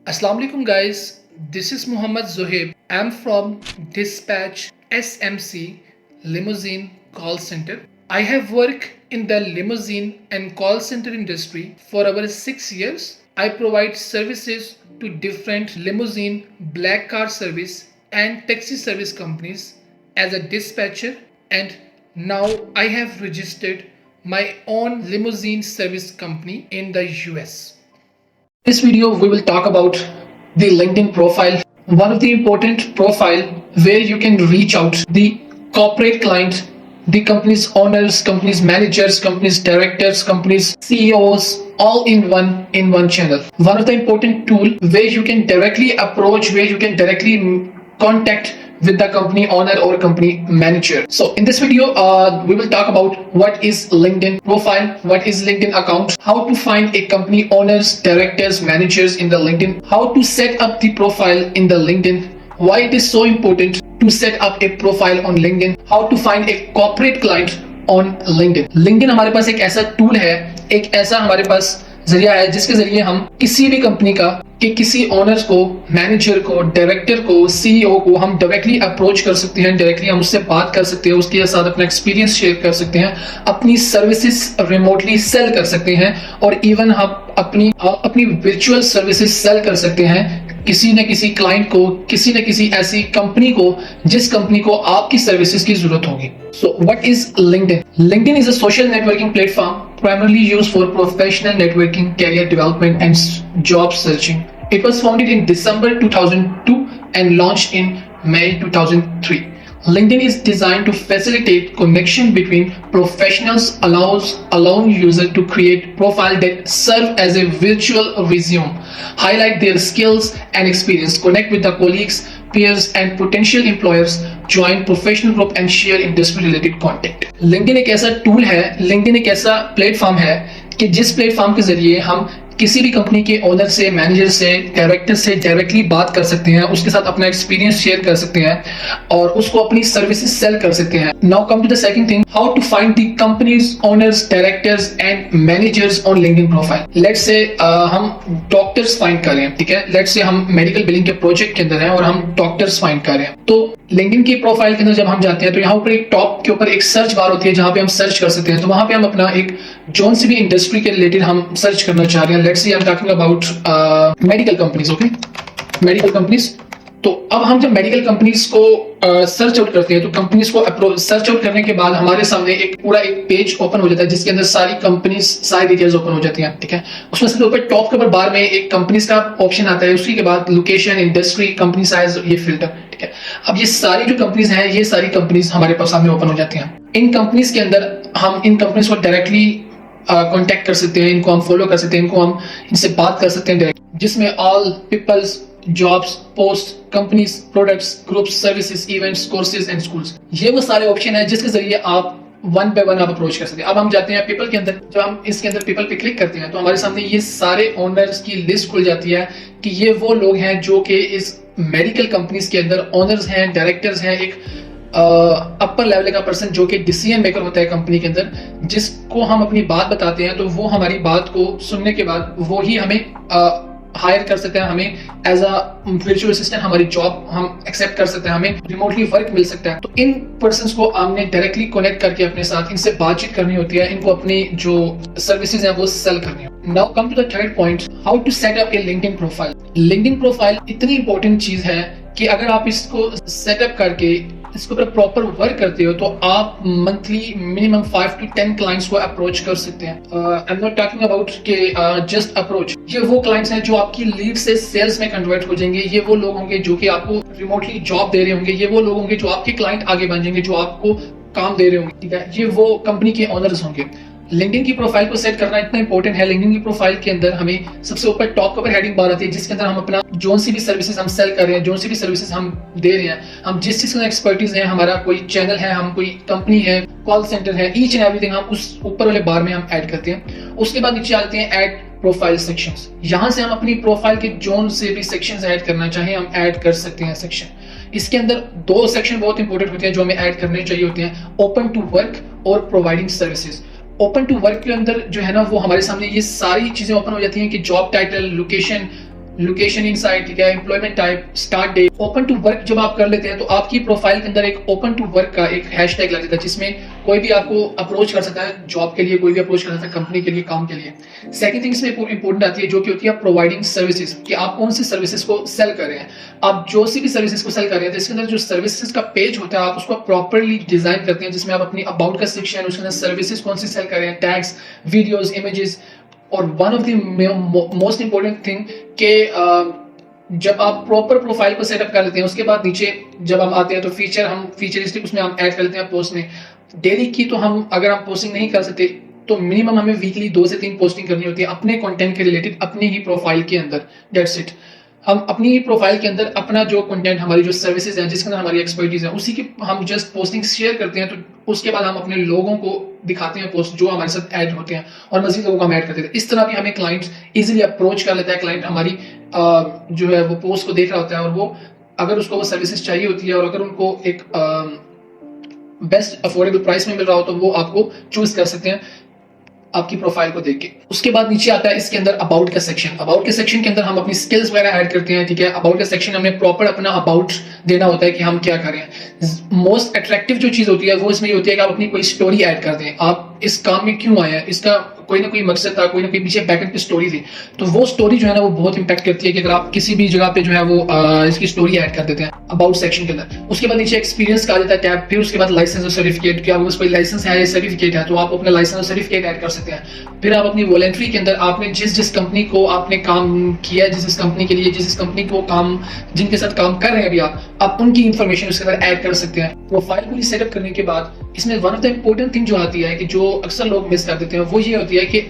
Assalamu alaikum guys, this is Muhammad Zohaib. I'm from Dispatch SMC Limousine Call Center. I have worked in the limousine and call center industry for over 6 years. I provide services to different limousine, black car service and taxi service companies as a dispatcher, and now I have registered my own limousine service company in the US. This video we will talk about the LinkedIn profile, one of the important profile where you can reach out the corporate client, the company's owners, company's managers, company's directors, company's CEOs, all in one channel. One of the important tool where you can directly approach, where you can directly contact with the company owner or company manager. So in this video, we will talk about what is LinkedIn profile, what is LinkedIn account, how to find a company owners, directors, managers in the LinkedIn, how to set up the profile in the LinkedIn, why it is so important to set up a profile on LinkedIn, how to find a corporate client on LinkedIn. LinkedIn हमारे पास एक ऐसा tool है, एक ऐसा हमारे पास जरिया है जिसके जरिए हम किसी भी कंपनी का कि किसी ओनर्स को, मैनेजर को, डायरेक्टर को, सीईओ को हम डायरेक्टली अप्रोच कर सकते हैं, डायरेक्टली हम उससे बात कर सकते हैं, उसके साथ अपना एक्सपीरियंस शेयर कर सकते हैं, अपनी सर्विसेज रिमोटली सेल कर सकते हैं और इवन हम अपनी वर्चुअल सर्विसेज सेल कर सकते हैं किसी न किसी क्लाइंट को, किसी न किसी ऐसी कंपनी को जिस कंपनी को आपकी सर्विसेज की जरूरत होगी. So what is LinkedIn? LinkedIn is a social networking platform primarily used for professional networking, career development and job searching. It was founded in December 2002 and launched in May 2003. LinkedIn is designed to facilitate connection between professionals, allowing users to create profiles that serve as a virtual resume, highlight their skills and experience, connect with the colleagues, peers and potential employers, join professional group and share industry related content. LinkedIn एक ऐसा tool है, LinkedIn एक ऐसा platform है कि जिस platform के जरिए हम किसी भी कंपनी के ओनर से, मैनेजर से, डायरेक्टर से डायरेक्टली बात कर सकते हैं, उसके साथ अपना एक्सपीरियंस शेयर कर सकते हैं और उसको अपनी सर्विसेज सेल कर सकते हैं. Now come to the second thing, how to find the companies owners, directors and managers on LinkedIn profile. Let's say हम डॉक्टर्स फाइंड कर रहे हैं, ठीक है. लेट्स से हम मेडिकल बिलिंग के प्रोजेक्ट के अंदर हैं और हम डॉक्टर्स फाइंड कर रहे हैं. तो लिंक्डइन की प्रोफाइल के अंदर जब हम जाते हैं तो यहाँ पर एक टॉप के ऊपर एक सर्च बार होती है जहां पे हम सर्च कर सकते हैं. तो वहां पे हम अपना एक जोन सी भी इंडस्ट्री के रिलेटेड हम सर्च करना चाह रहे हैं. Let's say I am talking about medical companies. Okay, medical companies. तो अब हम जब मेडिकल कंपनीज को सर्च आउट करते हैं तो कंपनीज को सर्च आउट करने के बाद हमारे सामने एक पूरा एक पेज ओपन हो जाता है जिसके अंदर सारी कंपनीज, सारी डिटेल्स ओपन हो जाती हैं, ठीक है. उसमें सबसे ऊपर टॉप के ऊपर बार में एक कंपनीज का ऑप्शन आता है, उसी के बाद लोकेशन, इंडस्ट्री, कंपनी साइज, ये फिल्टर, ठीक है. अब ये सारी जो कंपनीज हैं, ये सारी कंपनीज हमारे पास सामने ओपन हो जाती हैं. इन कंपनीज के अंदर हम इन कंपनीज को डायरेक्टली कांटेक्ट कर सकते हैं, इनको हम फॉलो कर सकते हैं, इनको हम इनसे बात कर सकते हैं डायरेक्ट, जिसमें all peoples, jobs, post, companies, products, groups, services, events, courses and schools, ये वो सारे ऑप्शन है जिसके जरिए आप वन बाय वन आप अप्रोच कर सकते हैं. अब हम जाते हैं पीपल के अंदर. जब हम इसके अंदर पीपल पे क्लिक करते हैं तो हमारे सामने ये सारे ओनर्स की लिस्ट खुल जाती है कि ये वो लोग हैं जो कि इस मेडिकल कंपनीज के अंदर ओनर्स हैं, डायरेक्टर्स हैं, एक अपर लेवल का पर्सन जो कि डिसीजन मेकर होता है कंपनी के अंदर, जिसको हम अपनी बात बताते हैं तो वो हमारी बात को सुनने के बाद वो ही हमें हायर कर सकते हैं, हमें एज अ वर्चुअल असिस्टेंट हमारी जॉब हम एक्सेप्ट कर सकते हैं, हमें रिमोटली वर्क मिल सकता है. तो इन पर्सन्स को हमने डायरेक्टली कनेक्ट करके अपने साथ इनसे बातचीत करनी होती है, इनको अपनी जो सर्विसेज है वो सेल करनी होती है. Now come to the third point, how to set up a LinkedIn profile. LinkedIn profile इतनी इंपॉर्टेंट चीज है कि अगर आप इसको सेटअप करके इसके ऊपर प्रॉपर वर्क करते हो तो आप मंथली मिनिमम 5 to 10 क्लाइंट्स को अप्रोच कर सकते हैं. I am not talking about के जस्ट अप्रोच. ये वो क्लाइंट्स हैं जो आपकी लीड से सेल्स में कन्वर्ट हो जाएंगे. ये वो लोग होंगे जो कि आपको रिमोटली जॉब दे रहे होंगे. ये वो लोग होंगे जो आपके क्लाइंट आगे बन जाएंगे, जो आपको काम दे रहे होंगे, ठीक है. ये वो कंपनी के ओनर्स होंगे. लिंक्डइन की प्रोफाइल को सेट करना इतना इंपॉर्टेंट है. लिंक्डइन की प्रोफाइल के अंदर हमें सबसे ऊपर टॉप के ऊपर हेडिंग बार आती है जिसके अंदर हम अपना जोन सी भी सर्विसेज हम सेल कर रहे हैं, जोन सी भी सर्विसेज हम दे रहे हैं, हम जिस चीज का एक्सपर्टीज है, हमारा कोई चैनल है, हम कोई कंपनी है, कॉल सेंटर है, ईच एंड एवरीथिंग हम उस ऊपर वाले बार में हम ऐड करते हैं. उसके बाद नीचे आते हैं ऐड प्रोफाइल सेक्शंस. यहां से हम अपनी प्रोफाइल के जोन से भी सेक्शंस ऐड करना चाहें हम ऐड कर सकते हैं सेक्शन. इसके अंदर दो सेक्शन बहुत इंपॉर्टेंट होते हैं जो हमें ऐड करने चाहिए होते हैं, ओपन टू वर्क और providing services. Open to work के अंदर जो है ना वो हमारे सामने ये सारी चीजें ओपन हो जाती हैं कि job title, location, location inside, ठीक है, employment type, start date, open to work जब आप कर लेते हैं तो आपकी प्रोफाइल के अंदर एक ओपन टू वर्क का एक हैशटैग लग जाता है, जिसमें कोई भी आपको अप्रोच कर सकता है जॉब के लिए, कोई भी अप्रोच कर सकता है कंपनी के लिए, काम के लिए। सेकंड थिंग इसमें इंपॉर्टेंट आती है जो कि होती है प्रोवाइडिंग सर्विसेज, कि आप कौन सी सर्विसेज को सेल कर रहे हैं। आप जो सी भी सर्विसेज को सेल कर रहे हैं तो इसके अंदर जो सर्विसेज का पेज होता है आप उसको प्रॉपरली डिजाइन करते हैं, जिसमें आप अपनी अबाउट का सेक्शन, उसके अंदर सर्विसेज कौन सी सेल कर रहे हैं, टैग्स, वीडियोज, इमेजेस। और one of the most important thing के जब आप प्रॉपर प्रोफाइल को सेटअप कर लेते हैं उसके बाद नीचे जब हम आते हैं तो फीचरिस्टिक उसमें हम ऐड कर लेते हैं पोस्ट में। डेली की तो हम अगर हम पोस्टिंग नहीं कर सकते तो मिनिमम हमें वीकली 2 से 3 पोस्टिंग करनी होती है अपने कंटेंट के रिलेटेड, अपनी ही प्रोफाइल के अंदर। That's it. हम अपनी ही प्रोफाइल के अंदर अपना जो कंटेंट, हमारी जो सर्विसेज हैं, जिसके अंदर हमारी एक्सपर्टीज है, उसी की हम जस्ट पोस्टिंग शेयर करते हैं। तो उसके बाद हम अपने लोगों को दिखाते हैं पोस्ट जो हमारे साथ ऐड होते हैं और मजीद लोगों को हम ऐड करते हैं। इस तरह भी हमें क्लाइंट इजीली अप्रोच कर लेता है। क्लाइंट हमारी जो है वो पोस्ट को देख रहा होता है और वो अगर उसको वो सर्विसेज चाहिए होती है और अगर उनको एक बेस्ट अफोर्डेबल प्राइस में मिल रहा हो तो वो आपको चूज कर सकते हैं आपकी प्रोफाइल को देख के। उसके बाद नीचे आता है इसके अंदर अबाउट का सेक्शन। अबाउट के सेक्शन के अंदर हम अपनी स्किल्स वगैरह ऐड करते हैं, ठीक है। अबाउट का सेक्शन हमें प्रॉपर अपना अबाउट देना होता है कि हम क्या कर रहे हैं। मोस्ट अट्रैक्टिव जो चीज होती है वो इसमें ये होती है कि आप अपनी कोई स्टोरी ऐड कर दें। आप इस काम में क्यों आए हैं, इसका कोई ना कोई मकसद था, कोई ना कोई पीछे बैकएंड की स्टोरी थी। तो वो स्टोरी जो है ना वो बहुत इंपैक्ट करती है कि अगर आप किसी भी जगह पे जो है वो इसकी स्टोरी ऐड कर देते हैं अबाउट सेक्शन के अंदर। उसके बाद नीचे एक्सपीरियंस का देता है टैब। फिर उसके बाद लाइसेंस और सर्टिफिकेट, क्या वो कोई लाइसेंस है या सर्टिफिकेट है तो आप अपना लाइसेंस और सर्टिफिकेट ऐड कर सकते हैं। फिर आप अपनी वॉलंटरी के अंदर आपने जिस कंपनी को आपने काम किया, जिस कंपनी के लिए, जिस कंपनी को काम, जिनके साथ काम कर रहे हैं अभी आप उनकी इंफॉर्मेशन उसके अंदर ऐड कर सकते हैं। प्रोफाइल पूरी सेटअप करने के बाद इसमें one of the important thing जो आती है कि जो अक्सर लोग मिस कर देते हैं वो ये होती है कि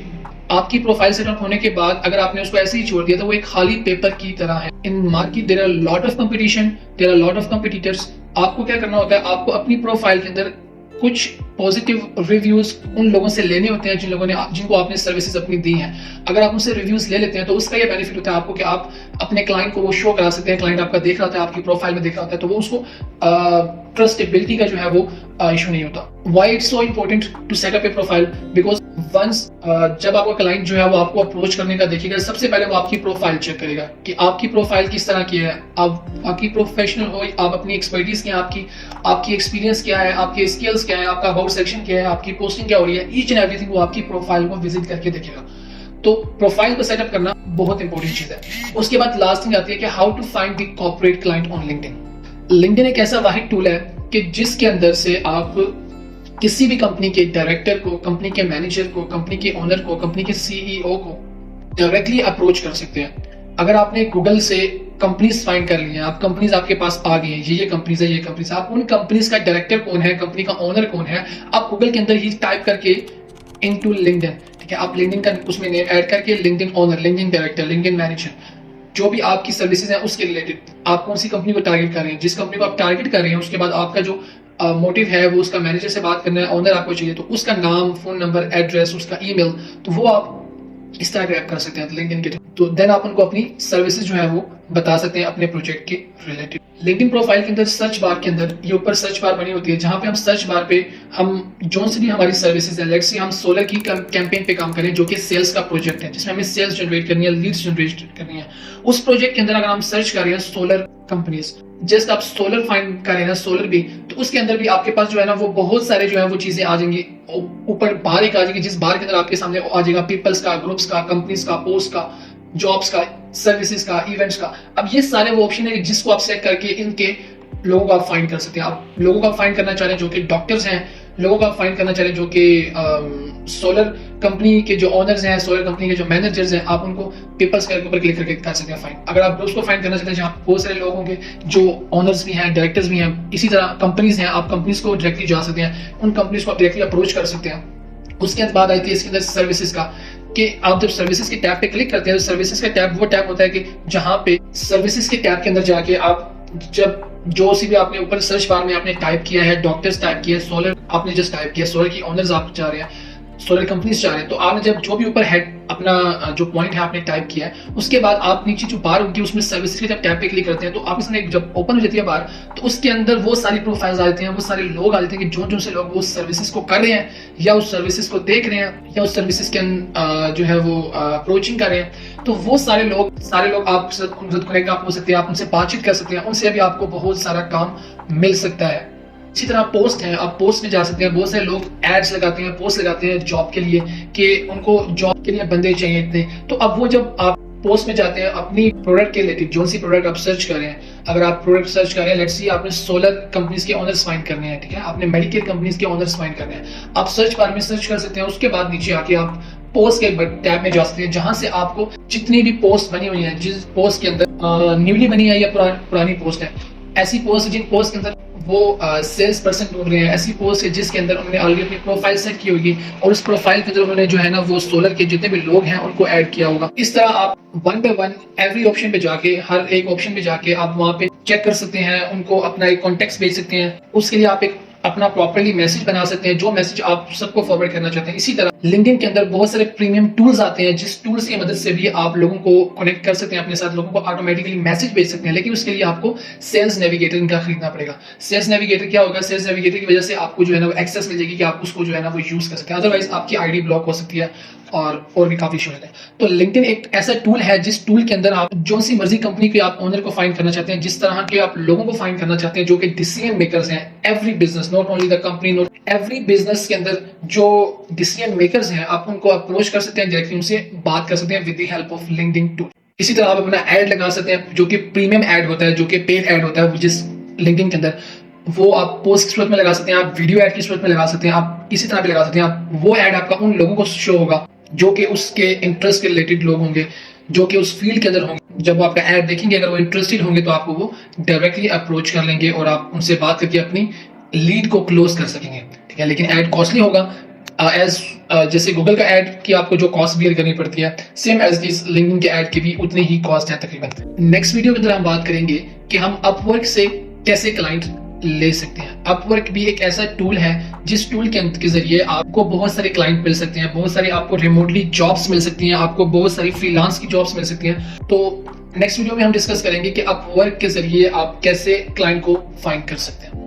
आपकी प्रोफाइल सेटअप होने के बाद अगर आपने उसको ऐसे ही छोड़ दिया तो वो एक खाली पेपर की तरह है। In market there are lot of competition, there are lot of competitors. आपको क्या करना होता है, आपको अपनी प्रोफाइल के अंदर कुछ पॉजिटिव रिव्यूज उन लोगों से लेने होते हैं जिनको आपने सर्विसेज अपनी दी हैं। अगर आप उनसे रिव्यूज ले लेते हैं तो उसका ये बेनिफिट होता है आपको कि आप अपने क्लाइंट को वो शो करा सकते हैं। क्लाइंट आपका देख रहा होता है, आपकी प्रोफाइल में देख रहा होता है, तो वो उसको ट्रस्टेबिलिटी का जो है वो इशू नहीं होता। Why it's so important to set up a profile, because once जब आपका क्लाइंट जो है वो आपको अप्रोच करने का देखेगा, सबसे पहले वो आपकी प्रोफाइल चेक करेगा कि आपकी प्रोफाइल किस तरह की है, आप आपकी प्रोफेशनल हो, आप अपनी एक्सपर्टीज क्या है, आपकी एक्सपीरियंस क्या है, आपके स्किल्स क्या है, आपका अबाउट सेक्शन क्या है, आपकी पोस्टिंग क्या हो रही है, ईच एंड एवरीथिंग वो आपकी प्रोफाइल को विजिट करके देखेगा। तो प्रोफाइल को सेटअप करना बहुत इंपॉर्टेंट चीज है। उसके बाद लास्ट थिंग आती है कि how to find the corporate client on LinkedIn. LinkedIn एक ऐसा वाहिद टूल है कि जिसके अंदर से आप किसी भी कंपनी के डायरेक्टर को, कंपनी के मैनेजर को, कंपनी के ओनर को, कंपनी के सीईओ को डायरेक्टली अप्रोच कर सकते हैं। अगर आपने गूगल से कंपनीज फाइंड कर ली हैं, आप कंपनीज आपके पास आ गई हैं, ये कंपनीज है, ये कंपनीज, आप उन कंपनीज का डायरेक्टर कौन है, कंपनी का ओनर कौन है, आप गूगल के अंदर ही टाइप करके इनटू लिंक्डइन, ठीक है, आप लिंक्डइन का उसमें नेम ऐड करके LinkedIn owner, LinkedIn director, LinkedIn manager, जो भी आपकी सर्विसेज हैं उसके रिलेटेड आप कौन सी कंपनी को टारगेट कर रहे हैं, जिस कंपनी को आप टारगेट कर रहे हैं उसके बाद आपका जो मोटिव है वो उसका मैनेजर से बात करना है, ओनर आपको चाहिए तो उसका नाम, फोन नंबर, एड्रेस, उसका ईमेल, तो वो आप इस तरह ग्रैब कर सकते हैं लिंक्डइन के। तो देन आप उनको अपनी सर्विसेज जो है वो बता सकते हैं अपने प्रोजेक्ट के रिलेटेड। लिंक्डइन प्रोफाइल के अंदर सर्च बार के अंदर ये ऊपर सर्च बार बनी होती है, जहां पे हम सर्च बार पे हम जो सी भी हमारी सर्विसेज है, लेट्स से हम सोलर की कैंपेन पे काम करें जो कि सेल्स का प्रोजेक्ट है, जिसमें हमें सेल्स जनरेट करनी है, लीड्स जनरेट करनी है। उस प्रोजेक्ट के अंदर अगर हम सर्च कर रहे हैं सोलर कंपनीज, जस्ट आप सोलर फाइंड करें ना, सोलर भी, तो उसके अंदर भी आपके पास जो है ना वो बहुत सारे जो है वो चीजें आ जाएंगी। ऊपर बार एक आ जाएगी, जिस बार के अंदर आपके सामने आ जाएगा पीपल्स का, ग्रुप्स का, कंपनीज का, पोस्ट का, जॉब्स का, सर्विसेज का, इवेंट्स का। अब ये सारे वो ऑप्शन है जिसको आप सेट करके इनके लोगों को आप फाइंड कर सकते हैं। आप लोगों को फाइंड करना चाह रहे हैं जो कि डॉक्टर्स हैं, लोगों को फाइंड करना चाह रहे हैं जो कि सोलर कंपनी के जो ओनर्स हैं, सोलर कंपनी के जो मैनेजर्स हैं, आप उनको पीपल्स के ऊपर क्लिक करके कर सकते हैं फाइंड। अगर आप उसको फाइंड करना चाहते हैं जहाँ बहुत सारे लोगों के जो ओनर्स भी हैं, डायरेक्टर्स भी हैं, इसी तरह कंपनीज हैं, आप कंपनीज को डायरेक्टली जा सकते हैं, उन कंपनीज को आप डायरेक्टली अप्रोच कर सकते हैं। उसके बाद आती है इसके अंदर सर्विसेज का, कि आप जब सर्विसेज के टैब पे क्लिक करते हैं तो सर्विसेज का टैब वो टैब होता है कि जहां पे सर्विसेज के टैब के अंदर जाके आप जब जो सी भी आपने ऊपर सर्च बार में आपने टाइप किया है, डॉक्टर्स टाइप किया है, सोलर आपने जस्ट टाइप किया, सोलर की ओनर्स आप जा रहे हैं, सोलर कंपनीज जा रहे हैं, तो आपने जब जो भी ऊपर हेड अपना जो पॉइंट है आपने टाइप किया है, उसके बाद आप नीचे जो बार होगी उसमें सर्विसेज के जब टैब पे क्लिक करते हैं तो आप इसमें जब ओपन हो जाती है बार, तो उसके अंदर वो सारी प्रोफाइल्स आ जाती हैं, वो सारे लोग आ जाते हैं कि जो जो से लोग वो सर्विसेज को कर रहे हैं या उस सर्विसेज को देख रहे हैं या उस सर्विसेज के जो है वो अप्रोचिंग कर रहे हैं। तो वो सारे लोग आप कनेक्ट आप हो सकते हैं, आप उनसे बातचीत कर सकते हैं, उनसे भी आपको बहुत सारा काम मिल सकता है। इसी तरह पोस्ट है, आप पोस्ट में जा सकते हैं। बहुत सारे लोग एड्स लगाते हैं, पोस्ट लगाते हैं जॉब के लिए कि उनको जॉब के लिए बंदे चाहिए इतने। तो अब वो जब आप पोस्ट में जाते हैं अपनी प्रोडक्ट के रिलेटेड, जो सी प्रोडक्ट आप सर्च कर रहे हैं, अगर आप प्रोडक्ट सर्च कर रहे हैं, लेट्स सी आपने सोलर कंपनीज के ओनर्स फाइंड करने हैं, ठीक है, आपने मेडिकेयर कंपनीज के ओनर्स फाइंड करने हैं, आप सर्च बार में सर्च कर सकते हैं। उसके बाद नीचे आके आप पोस्ट के टैब में जा सकते हैं, जहां से आपको जितनी भी पोस्ट बनी हुई है, जिस पोस्ट के अंदर न्यूली बनी है या पुरानी पोस्ट है, ऐसी पोस्ट जिन पोस्ट के अंदर वो सेल्स पर्सन ढूंढ रहे हैं, ऐसी पोस्ट है जिसके अंदर उन्होंने ऑलरेडी अपनी प्रोफाइल सेट की होगी और उस प्रोफाइल के अंदर उन्होंने जो है ना वो सोलर के जितने भी लोग हैं उनको ऐड किया होगा। इस तरह आप one by one every option पे जाके, हर एक ऑप्शन पे जाके आप वहां पे चेक कर सकते हैं, उनको अपना एक कॉन्टेक्ट भेज सकते हैं। उसके लिए आप एक अपना प्रॉपर्ली मैसेज बना सकते हैं, जो मैसेज आप सबको फॉरवर्ड करना चाहते हैं। इसी तरह लिंक्डइन के अंदर बहुत सारे प्रीमियम टूल्स आते हैं, जिस टूल्स की मदद से भी आप लोगों को कनेक्ट कर सकते हैं अपने साथ, लोगों को ऑटोमेटिकली मैसेज भेज सकते हैं। लेकिन उसके लिए आपको सेल्स नेविगेटर इनका खरीदना पड़ेगा। सेल्स नेविगेटर क्या होगा? सेल्स नेविगेटर की वजह से आपको जो है ना वो एक्सेस मिल जाएगी कि आप उसको जो है ना वो यूज कर सकते हैं, अदरवाइज आपकी आईडी ब्लॉक हो सकती है और भी काफी इशू रहते हैं। तो लिंक्डइन एक ऐसा टूल है जिस टूल के अंदर आप जो सी मर्जी कंपनी के आप ओनर को फाइंड करना चाहते हैं, जिस तरह के आप लोगों को फाइंड करना चाहते हैं जो कि डिसीजन मेकर्स हैं, every business, not only the company, not every business के अंदर जो डिसीजन मेकर्स हैं, आप उनको अप्रोच कर सकते हैं, डायरेक्टली उनसे बात कर सकते हैं with the help of LinkedIn tool. इसी तरह आप अपना ऐड लगा सकते हैं, जो कि प्रीमियम ऐड होता है, जो कि पेड ऐड होता है, जिस लिंक्डइन के अंदर वो आप पोस्ट की सूरत में लगा सकते हैं, आप वीडियो ऐड की सूरत में लगा सकते हैं, आप इसी तरह भी लगा सकते हैं। आप वो ऐड आपका उन लोगों को शो होगा जो कि उसके इंटरेस्ट के रिलेटेड लोग होंगे, जो कि उस फील्ड के अंदर होंगे। जब वो आपका ऐड देखेंगे, अगर वो इंटरेस्टेड होंगे तो आपको वो डायरेक्टली अप्रोच कर लेंगे और आप उनसे बात करके अपनी लीड को क्लोज कर सकेंगे, ठीक है। लेकिन ऐड कॉस्टली होगा, जैसे गूगल का ऐड की आपको जो कॉस्ट बियर करनी पड़ती है, सेम एज इस लिंक्डइन के ऐड की भी उतनी ही कॉस्ट है तकरीबन। नेक्स्ट वीडियो के अंदर हम बात करेंगे कि हम अपवर्क से कैसे क्लाइंट ले सकते हैं। अपवर्क भी एक ऐसा टूल है जिस टूल के जरिए आपको बहुत सारे क्लाइंट मिल सकते हैं, बहुत सारी आपको रिमोटली जॉब्स मिल सकती हैं, आपको बहुत सारी फ्रीलांस की जॉब्स मिल सकती हैं। तो नेक्स्ट वीडियो में हम डिस्कस करेंगे कि अपवर्क के जरिए आप कैसे क्लाइंट को फाइंड कर सकते हैं।